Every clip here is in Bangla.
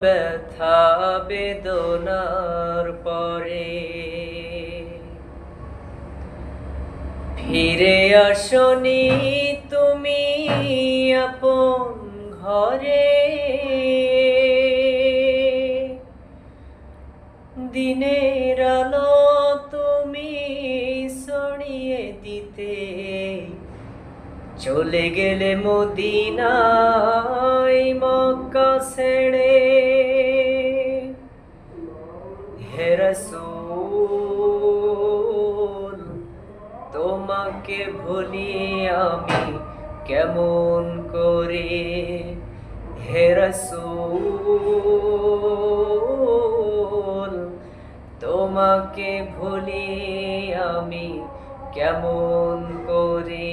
ব্যথা বেদনার পরে ফিরে আসনি তুমি আপন ঘরে। দিনের আলো তুমি ছড়িয়ে দিতে চলে গেলে মদিনায় মক্কা ছেড়ে। হে রাসূল তোমাকে ভুলি আমি কেমন করে। হে রাসূল তোমাকে ভুলি আমি কেমন করে।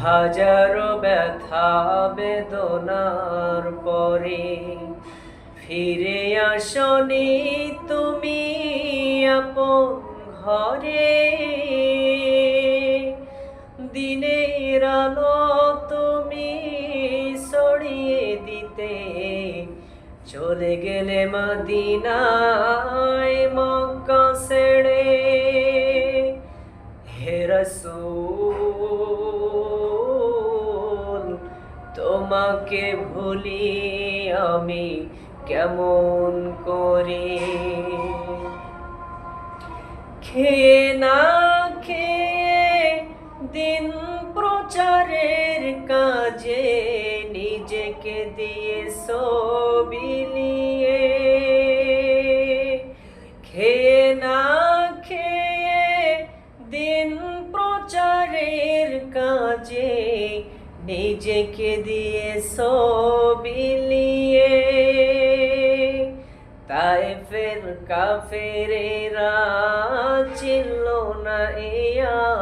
হাজারো ব্যথা বেদনার পরে ফিরে আসনি তুমি আপন ঘরে। দিনের আলো তুমি ছড়িয়ে দিতে চলে গেলে মদিনায় মক্কা ছেড়ে। হে রাসূল তোমাকে ভুলি আমি কেমন করে। খেয়ে না খেয়ে দিন প্রচারের কাজে নিজেকে দিয়ে বিলিয়ে। খেয়ে না খেয়ে দিন প্রচারের কাজে নিজেকে দিয়ে বিলিয়ে। তায়েফের কাফেরেরা চিনল না এই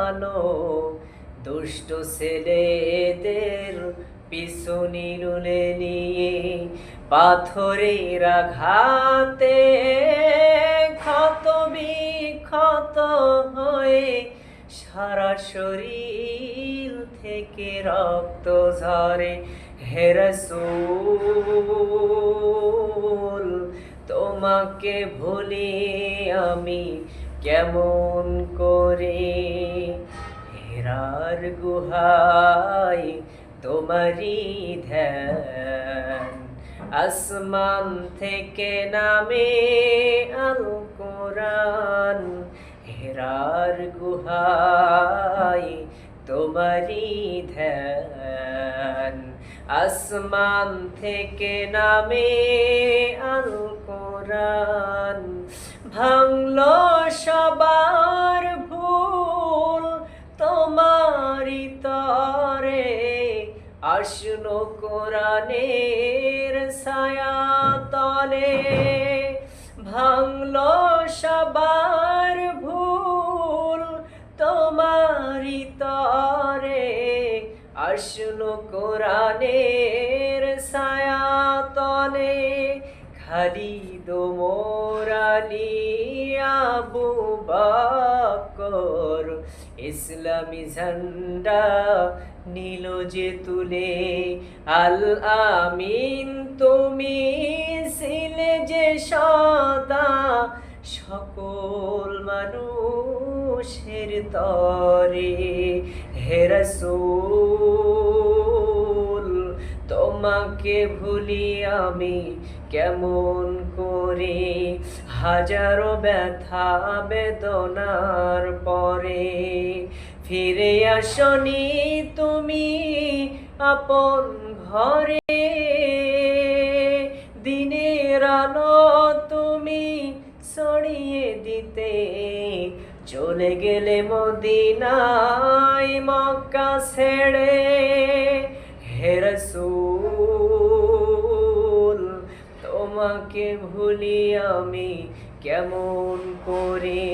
আলো, দুষ্ট ছেলেদের পিছু নিরুলে নিয়ে। পাথরের আঘাতে ক্ষত বিক্ষত হয়ে সারা শরীর থেকে রক্ত ঝরে। হে রাসূল তোমাকে ভুলি আমি কেমন করে। হেরার গুহায় তোমারই ধ্যান, আসমান থেকে নামে আল কোরআন। হেরার গুহায় তোমারই ধ্যান, আসমান থেকে নামে আল কোরআন। ভাঙলো সবার ভুল তোমারই তরে, আসলো কোরআনের ছায়া তলে। ভাঙলো সবার ভুল তোমারই তরে, আসলো কোরআনের ছায়া তলে। খালিদ ওমর আলী আবু বকর ইসলামী ঝান্ডা নীল যে তুলে। আল আমিন তুমি ছিলে যে সদা সকল মানুষের তরে। হে রাসূল তোমাকে ভুলি আমি কেমন করে। হাজারো ব্যথা বেদনার পরে ফিরে আসনি তুমি আপন ঘরে। দিনের আলো তুমি ছড়িয়ে দিতে চলে গেলে মদিনায় মক্কা ছেড়ে। হে রাসূল তোমাকে ভুলি আমি কেমন করে।